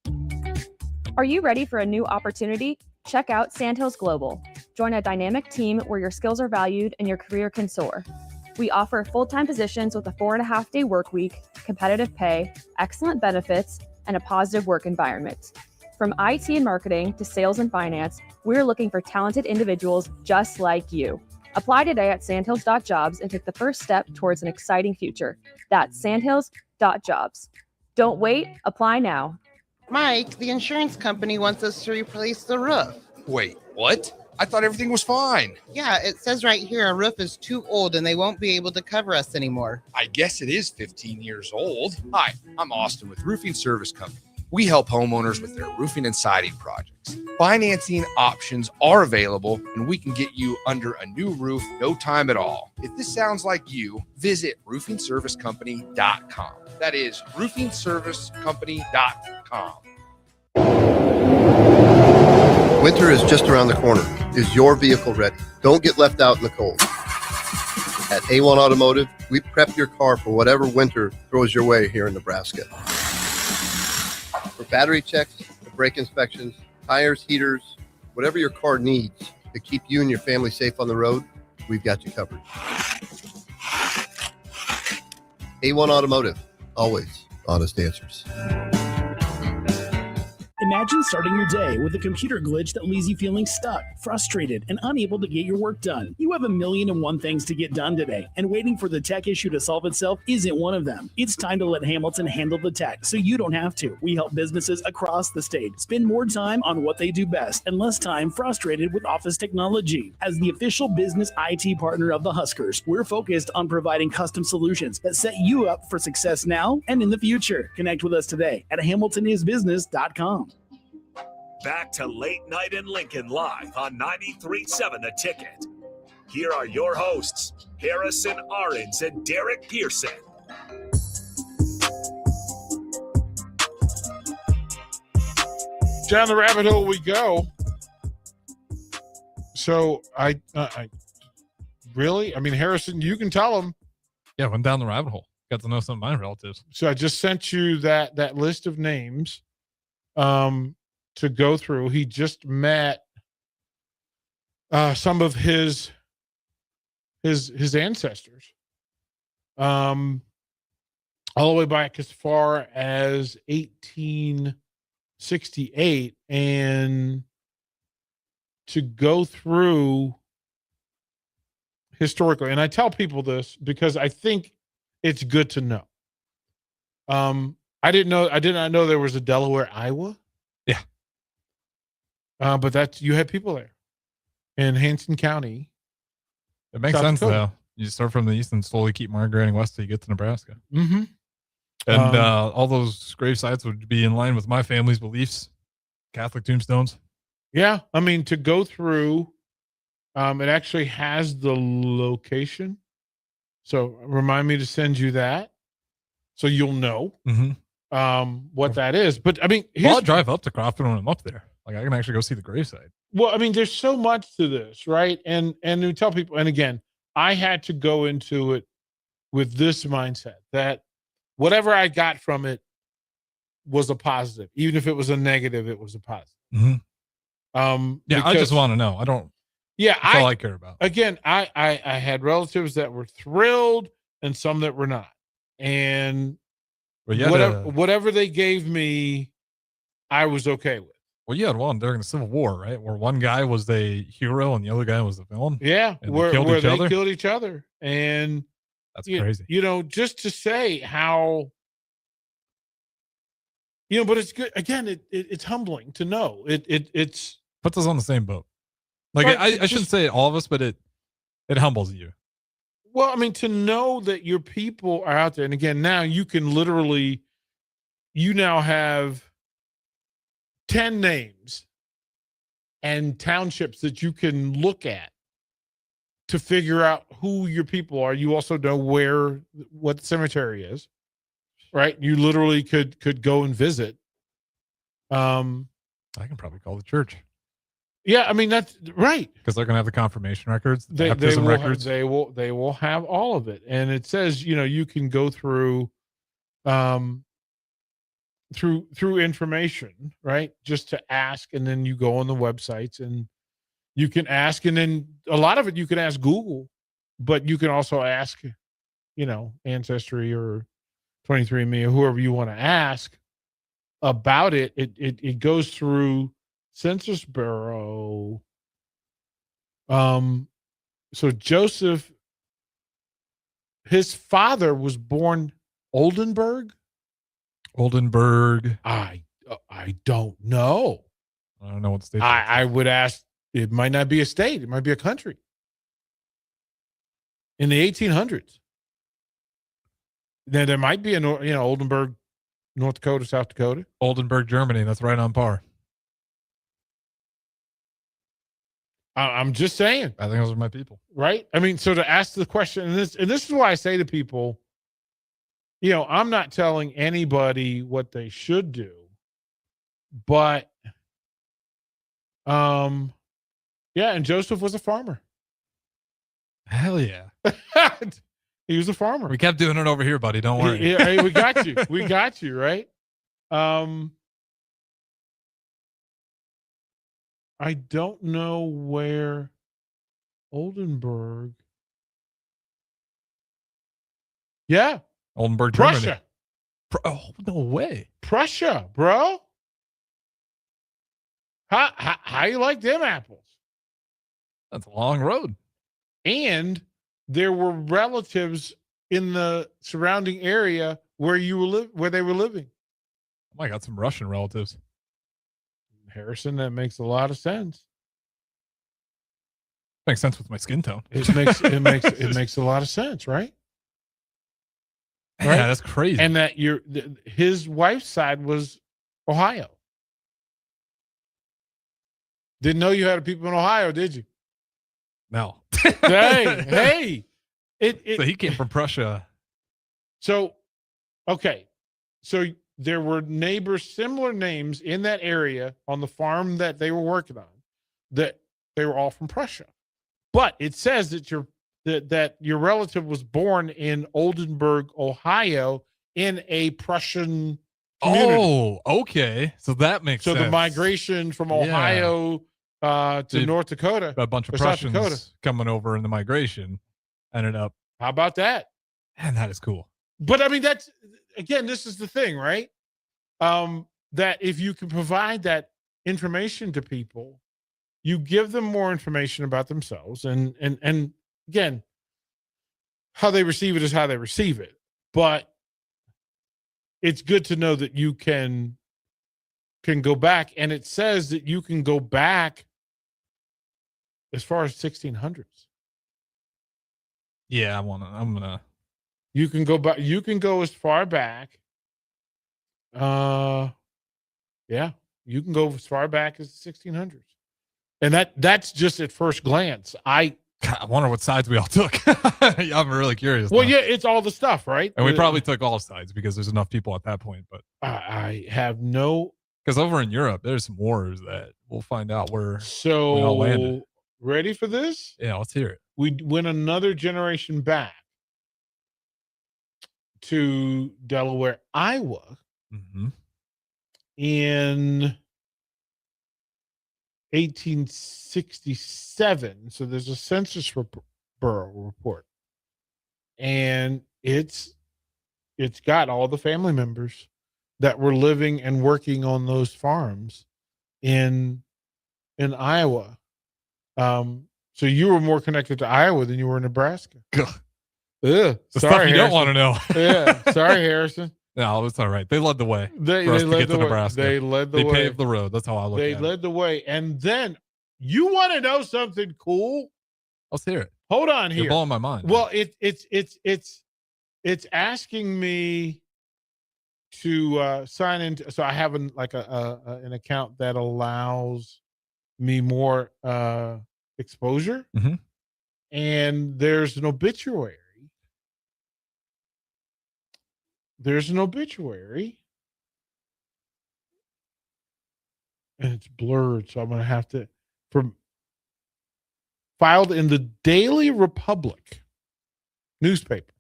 S13: Are you ready for a new opportunity? Check out Sandhills Global. Join a dynamic team where your skills are valued and your career can soar. We offer full-time positions with a 4.5-day work week, competitive pay, excellent benefits, and a positive work environment. From IT and marketing to sales and finance, we're looking for talented individuals just like you. Apply today at sandhills.jobs and take the first step towards an exciting future. That's sandhills.jobs. Don't wait, apply now.
S4: Mike, the insurance company wants us to replace the roof.
S5: Wait, what? I thought everything was fine.
S4: Yeah, it says right here our roof is too old and they won't be able to cover us anymore.
S5: I guess it is 15 years old. Hi, I'm Austin with Roofing Service Company. We help homeowners with their roofing and siding projects. Financing options are available, and we can get you under a new roof no time at all. If this sounds like you, visit roofingservicecompany.com. That is roofingservicecompany.com.
S14: Winter is just around the corner. Is your vehicle ready? Don't get left out in the cold. At A1 Automotive, we prep your car for whatever winter throws your way here in Nebraska. For battery checks, to brake inspections, tires, heaters, whatever your car needs to keep you and your family safe on the road, we've got you covered. A1 Automotive, always honest answers.
S15: Imagine starting your day with a computer glitch that leaves you feeling stuck, frustrated, and unable to get your work done. You have 1,000,001 things to get done today, and waiting for the tech issue to solve itself isn't one of them. It's time to let Hamilton handle the tech so you don't have to. We help businesses across the state spend more time on what they do best and less time frustrated with office technology. As the official business IT partner of the Huskers, we're focused on providing custom solutions that set you up for success now and in the future. Connect with us today at hamiltonisbusiness.com.
S2: Back to Late Night in Lincoln live on 93.7 The Ticket. Here are your hosts, Harrison Arens and Derek Pearson.
S9: Down the rabbit hole we go. So I really, I mean, Harrison, you can tell them.
S10: Yeah, went down the rabbit hole. Got to know some of my relatives.
S9: So I just sent you that list of names to go through. He just met some of his ancestors, all the way back as far as 1868, and to go through historically. And I tell people this because I think it's good to know. I did not know there was a Delaware, Iowa.
S10: Yeah.
S9: But you had people there in Hanson County.
S10: It makes sense, though. You start from the east and slowly keep migrating west till you get to Nebraska.
S9: Mm-hmm.
S10: And all those grave sites would be in line with my family's beliefs. Catholic tombstones.
S9: Yeah. I mean, to go through, it actually has the location. So remind me to send you that so you'll know what that is. But I mean,
S10: I'll drive up to Crofton when I'm up there. Like, I can actually go see the gravesite.
S9: Well, I mean, there's so much to this, right? And we tell people, and again, I had to go into it with this mindset that whatever I got from it was a positive. Even if it was a negative, it was a positive.
S10: Mm-hmm. Yeah, I just want to know. I don't.
S9: Yeah,
S10: that's all I care about.
S9: Again, I had relatives that were thrilled and some that were not. And whatever they gave me, I was okay with.
S10: Well, you had one during the Civil War, right? Where one guy was the hero and the other guy was the villain.
S9: Yeah, where they killed each other. And
S10: that's crazy.
S9: Just to say how, but it's good. Again, it's humbling to know. It's
S10: puts us on the same boat. Like, I shouldn't say all of us, but it humbles you.
S9: Well, I mean, to know that your people are out there. And again, now you can literally, you now have 10 names and townships that you can look at to figure out who your people are. You also know what the cemetery is, right? You literally could go and visit.
S10: I can probably call the church.
S9: Yeah, I mean, that's right.
S10: Because they're gonna have the confirmation records, the
S9: baptism
S10: records.
S9: They will have all of it. And it says, you can go through through information, right? Just to ask, and then you go on the websites and you can ask, and then a lot of it you can ask Google, but you can also ask, Ancestry or 23andMe or whoever you want to ask about it. It goes through Census Bureau. So Joseph, his father was born Oldenburg. I don't know.
S10: I don't know what state.
S9: I would ask. It might not be a state. It might be a country. In the 1800s. Then there might be Oldenburg, North Dakota, South Dakota.
S10: Oldenburg, Germany. That's right on par.
S9: I'm just saying.
S10: I think those are my people.
S9: Right? I mean, so to ask the question, and this is why I say to people, I'm not telling anybody what they should do, but yeah, and Joseph was a farmer.
S10: Hell yeah.
S9: He was a farmer.
S10: We kept doing it over here, buddy. Don't worry.
S9: Hey, we got you. We got you, right? I don't know where Oldenburg. Yeah.
S10: Oldenburg,
S9: Prussia.
S10: Germany. Oh, no way.
S9: Prussia, bro. How you like them apples?
S10: That's a long road.
S9: And there were relatives in the surrounding area where where they were living.
S10: Oh, I got some Russian relatives.
S9: Harrison, that makes a lot of sense.
S10: Makes sense with my skin tone.
S9: It makes a lot of sense, right?
S10: Yeah, that's crazy.
S9: And that his wife's side was Ohio. Didn't know you had people in Ohio, did you?
S10: No.
S9: hey.
S10: So he came from Prussia.
S9: So, okay. So there were neighbors, similar names in that area on the farm that they were working on, that they were all from Prussia. But it says that your relative was born in Oldenburg, Ohio, in a Prussian community.
S10: Oh, okay. So that makes sense.
S9: So the migration from Ohio to North Dakota,
S10: a bunch of Prussians coming over in the migration ended up.
S9: How about that?
S10: And that is cool.
S9: But I mean, this is the thing, right? That if you can provide that information to people, you give them more information about themselves, and again, how they receive it is how they receive it. But it's good to know that you can go back, and it says that you can go back as far as 1600s.
S10: Yeah, I'm gonna.
S9: You can go back. You can go as far back. Yeah, you can go as far back as the 1600s, and that's just at first glance. I
S10: wonder what sides we all took. I'm really curious.
S9: Well, yeah, it's all the stuff, right?
S10: And we probably took all sides because there's enough people at that point. But
S9: I have no.
S10: Because over in Europe, there's some wars that we'll find out where.
S9: So
S10: we all landed.
S9: Ready for this?
S10: Yeah, let's hear it.
S9: We went another generation back to Delaware, Iowa, in 1867. So there's a Census Bureau report, and it's got all the family members that were living and working on those farms in Iowa. So you were more connected to Iowa than you were Nebraska.
S10: The
S9: sorry,
S10: stuff you don't want to know.
S9: Yeah, sorry, Harrison.
S10: No, it's all right. They led the way.
S9: They
S10: for us to
S9: led
S10: get
S9: the
S10: to
S9: way.
S10: Nebraska.
S9: They led the way.
S10: They paved the road. That's how I look at it.
S9: They led the way. And then you want to know something cool?
S10: Let's hear it.
S9: Hold on here.
S10: You're blowing my mind.
S9: Well, it's asking me to sign in. So I have an account that allows me more exposure. And there's an obituary. And it's blurred, so I'm going to have to filed in the Daily Republic newspaper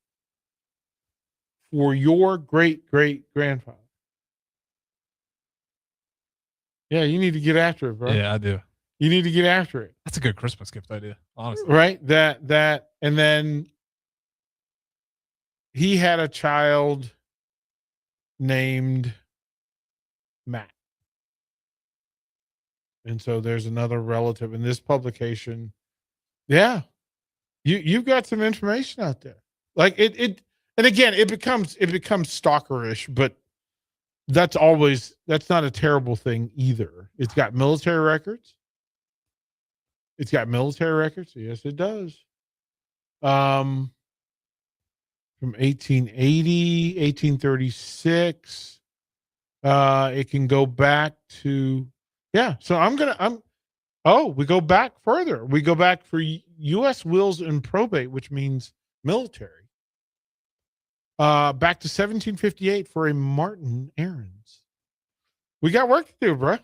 S9: for your great-great-grandfather. Yeah, you need to get after it, bro.
S10: Yeah, I do.
S9: You need to get after it.
S10: That's a good Christmas gift idea, honestly.
S9: Right? That, and then he had a child named Matt. And so there's another relative in this publication. Yeah. You've got some information out there. Like it and again, it becomes stalkerish, but that's not a terrible thing either. It's got military records. Yes, it does. From 1880, 1836. It can go back to, yeah. So we go back further. We go back for U.S. wills and probate, which means military. back to 1758 for a Martin Arens. We got work to do, bro.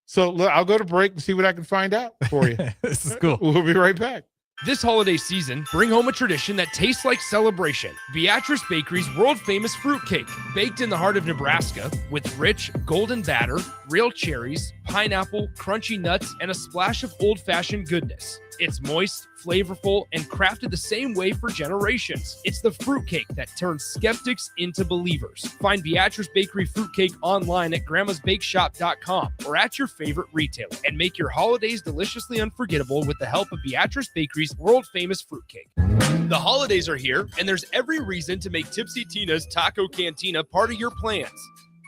S9: So I'll go to break and see what I can find out for you.
S10: This is cool.
S9: We'll be right back.
S12: This holiday season, bring home a tradition that tastes like celebration. Beatrice Bakery's world-famous fruitcake, baked in the heart of Nebraska with rich, golden batter, real cherries, pineapple, crunchy nuts, and a splash of old-fashioned goodness. It's moist, flavorful, and crafted the same way for generations. It's the fruitcake that turns skeptics into believers. Find Beatrice Bakery fruitcake online at grandmasbakeshop.com or at your favorite retailer, and make your holidays deliciously unforgettable with the help of Beatrice Bakery's world-famous fruitcake. The holidays are here, and there's every reason to make Tipsy Tina's Taco Cantina part of your plans.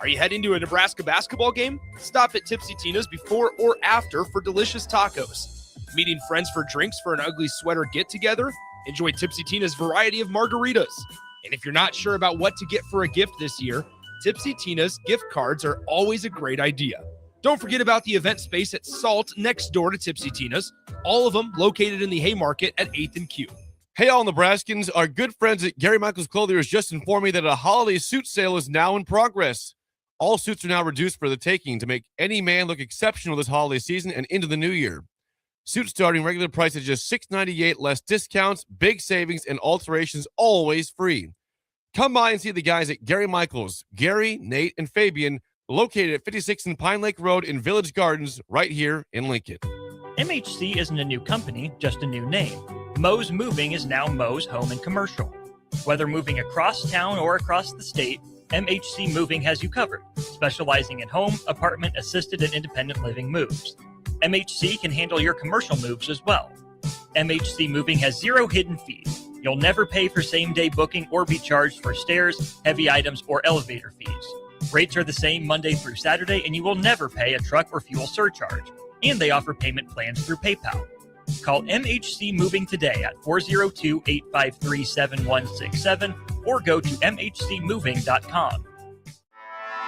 S12: Are you heading to a Nebraska basketball game? Stop at Tipsy Tina's before or after for delicious tacos. Meeting friends for drinks for an ugly sweater get-together? Enjoy Tipsy Tina's variety of margaritas. And if you're not sure about what to get for a gift this year, Tipsy Tina's gift cards are always a great idea. Don't forget about the event space at Salt next door to Tipsy Tina's, all of them located in the Haymarket at 8th and Q.
S3: Hey, all Nebraskans, our good friends at Gary Michaels Clothiers just informed me that a holiday suit sale is now in progress. All suits are now reduced for the taking to make any man look exceptional this holiday season and into the new year. Suits starting regular price at just $6.98, less discounts, big savings, and alterations always free. Come by and see the guys at Gary Michaels, Gary, Nate, and Fabian, located at 56 and Pine Lake Road in Village Gardens, right here in Lincoln.
S1: MHC isn't a new company, just a new name. Moe's Moving is now Moe's Home and Commercial. Whether moving across town or across the state, MHC Moving has you covered, specializing in home, apartment, assisted, and independent living moves. MHC can handle your commercial moves as well. MHC Moving has zero hidden fees. You'll never pay for same-day booking or be charged for stairs, heavy items, or elevator fees. Rates are the same Monday through Saturday, and you will never pay a truck or fuel surcharge. And they offer payment plans through PayPal. Call MHC Moving today at 402-853-7167 or go to mhcmoving.com.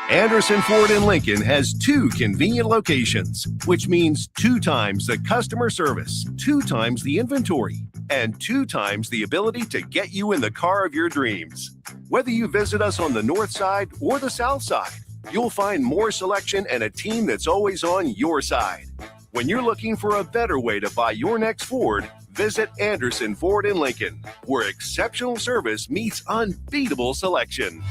S16: Anderson Ford in Lincoln has 2 convenient locations, which means 2 times the customer service, 2 times the inventory, and 2 times the ability to get you in the car of your dreams. Whether you visit us on the north side or the south side, you'll find more selection and a team that's always on your side. When you're looking for a better way to buy your next Ford, visit Anderson Ford in Lincoln, where exceptional service meets unbeatable selection.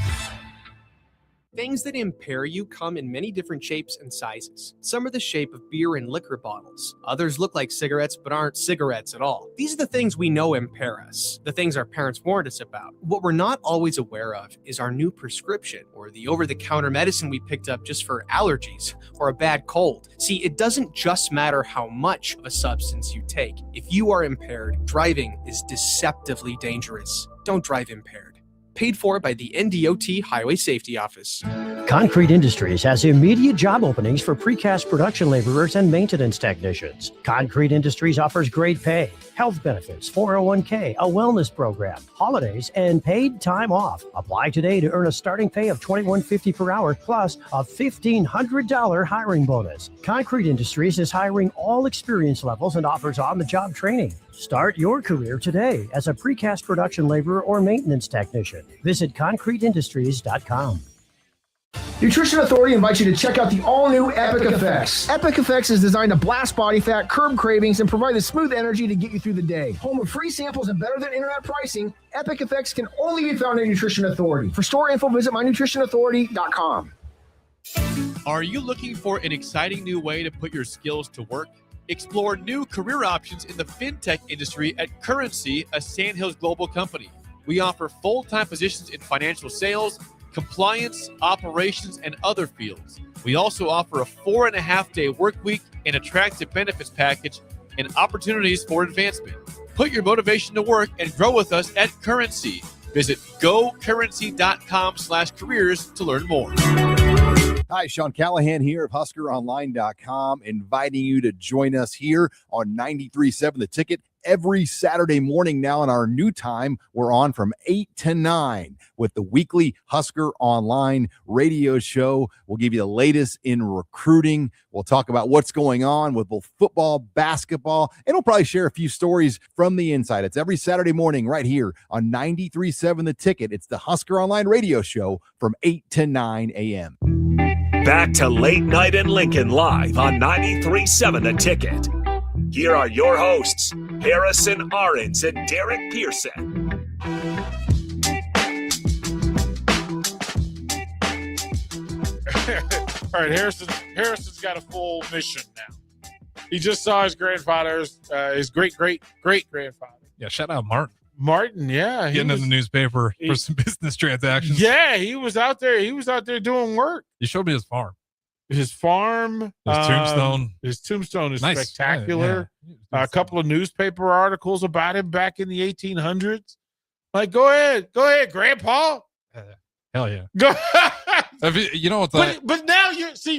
S17: Things that impair you come in many different shapes and sizes. Some are the shape of beer and liquor bottles. Others look like cigarettes but aren't cigarettes at all. These are the things we know impair us, the things our parents warned us about. What we're not always aware of is our new prescription, or the over-the-counter medicine we picked up just for allergies or a bad cold. See, it doesn't just matter how much of a substance you take. If you are impaired, driving is deceptively dangerous. Don't drive impaired. Paid for by the NDOT Highway Safety Office.
S18: Concrete Industries has immediate job openings for precast production laborers and maintenance technicians. Concrete Industries offers great pay, health benefits, 401k, a wellness program, holidays, and paid time off. Apply today to earn a starting pay of $21.50 per hour plus a $1,500 hiring bonus. Concrete Industries is hiring all experience levels and offers on-the-job training. Start your career today as a precast production laborer or maintenance technician. Visit concreteindustries.com.
S11: Nutrition Authority invites you to check out the all-new Epic Effects. Epic Effects is designed to blast body fat, curb cravings, and provide the smooth energy to get you through the day. Home of free samples and better than internet pricing, Epic Effects can only be found at Nutrition Authority. For store info, visit mynutritionauthority.com.
S3: Are you looking for an exciting new way to put your skills to work? Explore new career options in the fintech industry at Currency, a Sandhills Global company. We offer full-time positions in financial sales, compliance, operations, and other fields. We also offer a 4.5-day work week, an attractive benefits package, and opportunities for advancement. Put your motivation to work and grow with us at Currency. Visit gocurrency.com/careers to learn more.
S19: Hi, Sean Callahan here of HuskerOnline.com, inviting you to join us here on 93.7 The Ticket every Saturday morning now. In our new time, we're on from 8 to 9 with the weekly Husker Online radio show. We'll give you the latest in recruiting. We'll talk about what's going on with both football, basketball, and we'll probably share a few stories from the inside. It's every Saturday morning right here on 93.7 The Ticket. It's the Husker Online radio show from 8 to 9 a.m.
S2: Back to Late Night in Lincoln live on 93.7 The Ticket. Here are your hosts, Harrison Arens and Derek Pearson.
S9: All right, Harrison's got a full mission now. He just saw his grandfather's, his great-great-great-grandfather.
S10: Yeah, shout out Martin,
S9: yeah.
S10: Getting in the newspaper for some business transactions.
S9: Yeah, he was out there. He was out there doing work.
S10: He showed me his farm.
S9: His farm.
S10: His tombstone.
S9: His tombstone is
S10: nice.
S9: spectacular.
S10: Yeah.
S9: A couple of newspaper articles about him back in the 1800s. Like, go ahead, Grandpa.
S10: Hell yeah.
S9: Go.
S10: You know what?
S9: But now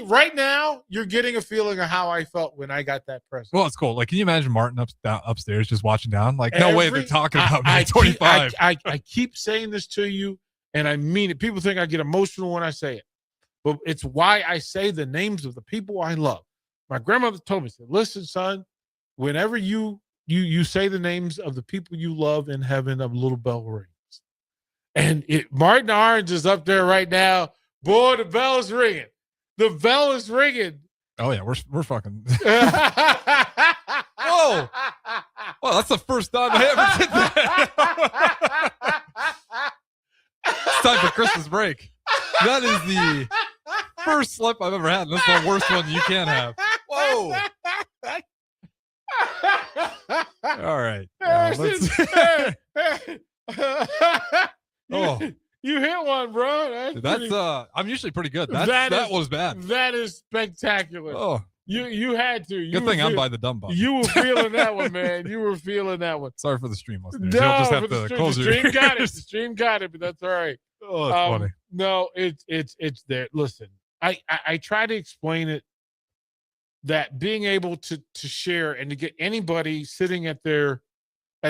S9: right now you're getting a feeling of how I felt when I got that present.
S10: Well, it's cool. Like, can you imagine Martin upstairs just watching down? Like, no way they're talking about me at 25.
S9: I keep saying this to you, and I mean it. People think I get emotional when I say it, but it's why I say the names of the people I love. My grandmother told me, said, listen, son, whenever you say the names of the people you love in heaven, a little bell rings. And Martin Arens is up there right now. Boy, the bell is ringing. The bell is ringing.
S10: Oh yeah, we're fucking. Whoa! Well, that's the first time I ever did that. It's time for Christmas break. That is the first slip I've ever had. And that's the worst one you can have. Whoa! All right. Oh.
S9: You hit one, bro.
S10: I'm usually pretty good. That was bad.
S9: That is spectacular.
S10: Oh.
S9: You had to.
S10: Good thing I'm by the dumb button.
S9: You were feeling that one, man. You were feeling that one.
S10: Sorry for the stream listeners.
S9: No,
S10: You'll just have
S9: the
S10: to close your
S9: stream got it.
S10: ears.
S9: The stream got it, but that's all right.
S10: Oh, it's funny.
S9: No, it's there. Listen, I try to explain it that being able to share and to get anybody sitting at their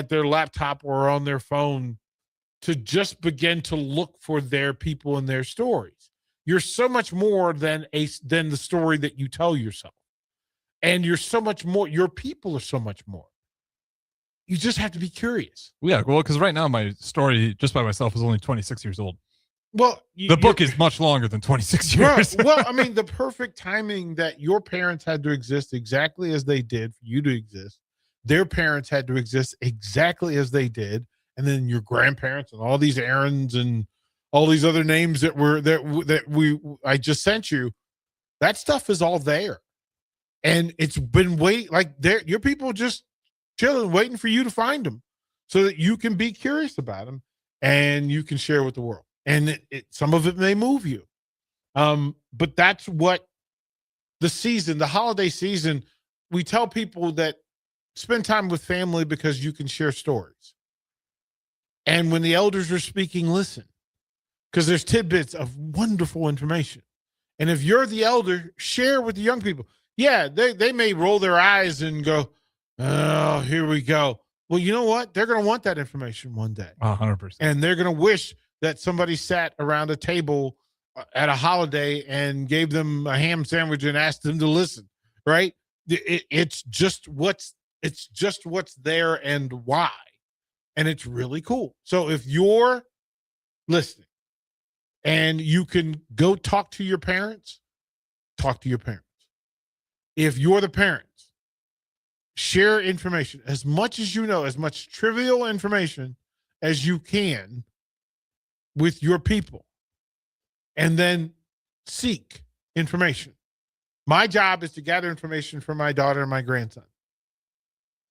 S9: laptop or on their phone to just begin to look for their people and their stories. You're so much more than the story that you tell yourself. And you're so much more, your people are so much more. You just have to be curious.
S10: Yeah, well, because right now my story just by myself is only 26 years old.
S9: Well,
S10: the book is much longer than 26 years.
S9: Well, I mean, the perfect timing that your parents had to exist exactly as they did for you to exist. Their parents had to exist exactly as they did. And then your grandparents and all these Arens and all these other names I just sent you, that stuff is all there. And it's been your people just chilling, waiting for you to find them so that you can be curious about them and you can share with the world. And some of it may move you. But that's what the holiday season, we tell people that spend time with family because you can share stories. And when the elders are speaking, listen, because there's tidbits of wonderful information. And if you're the elder, share with the young people. Yeah, they may roll their eyes and go, oh, here we go. Well, you know what? They're going to want that information one day.
S10: 100%.
S9: And they're going to wish that somebody sat around a table at a holiday and gave them a ham sandwich and asked them to listen, right? It's just what's there and why. And it's really cool. So if you're listening and you can go talk to your parents, talk to your parents. If you're the parents, share information as much as you know, as much trivial information as you can with your people, and then seek information. My job is to gather information from my daughter and my grandson.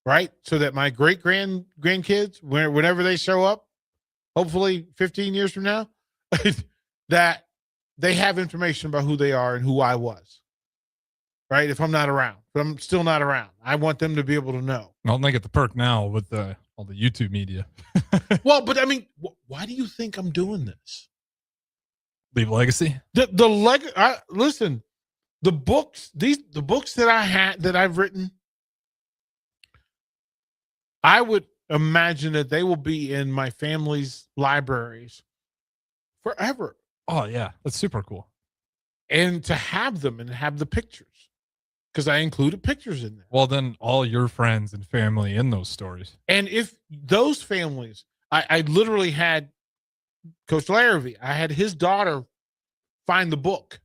S9: Right? So that my grandkids, whenever they show up, hopefully 15 years from now, that they have information about who they are and who I was. Right? If I'm not around, if I'm still not around, I want them to be able to know.
S10: Well, they get the perk now with all the YouTube media.
S9: Well, but I mean, why do you think I'm doing this?
S10: Leave legacy?
S9: Listen, the books that I've written, I would imagine that they will be in my family's libraries forever.
S10: Oh yeah, that's super cool.
S9: And to have them and have the pictures, because I included pictures in there.
S10: Well, then all your friends and family in those stories.
S9: And if those families, I literally had Coach Larrabee, I had his daughter find the book,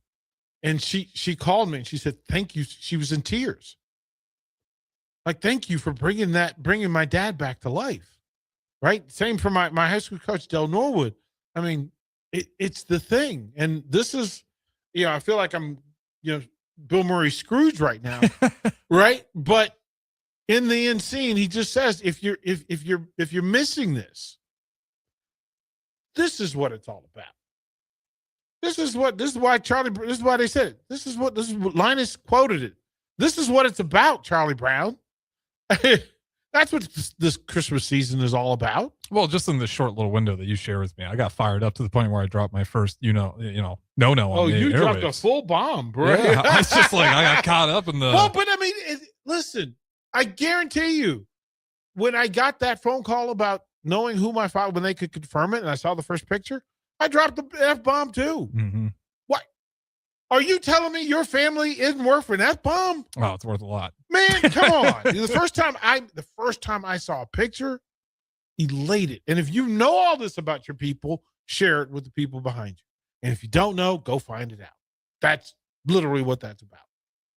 S9: and she called me and she said, thank you. She was in tears. Like, thank you for bringing my dad back to life. Right. Same for my high school coach, Del Norwood. I mean, it's the thing. And this is, I feel like I'm, Bill Murray Scrooge right now. Right. But in the end scene, he just says, if you're missing this is what it's all about. This is why they said it. This is what Linus quoted it. This is what it's about, Charlie Brown. That's what this Christmas season is all about.
S10: Well, just in the short little window that you share with me, I got fired up to the point where I dropped my first, no.
S9: Oh, you dropped a full bomb, bro.
S10: Yeah, I was just like, I got caught up in the.
S9: Well, but I mean, listen, I guarantee you, when I got that phone call about knowing who my father, when they could confirm it, and I saw the first picture, I dropped the F-bomb too.
S10: Mm-hmm.
S9: What? Are you telling me your family isn't worth an F-bomb?
S10: Oh, it's worth a lot.
S9: Man, come on. The first time I saw a picture, elated. And if you know all this about your people, share it with the people behind you. And if you don't know, go find it out. That's literally what that's about.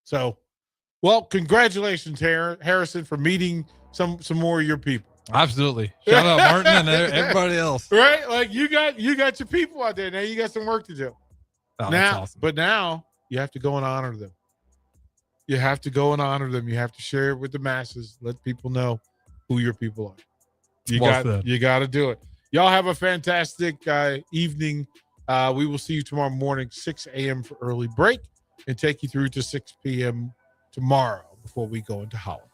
S9: So, well, congratulations, Harrison, for meeting some more of your people.
S10: Absolutely. Shout out Martin and everybody else.
S9: Right? Like you got your people out there. Now you got some work to do.
S10: Oh, that's awesome.
S9: But now you have to go and honor them. You have to go and honor them. You have to share it with the masses. Let people know who your people are. You got to do it. Y'all have a fantastic evening. We will see you tomorrow morning, 6 a.m. for early break, and take you through to 6 p.m. tomorrow before we go into holiday.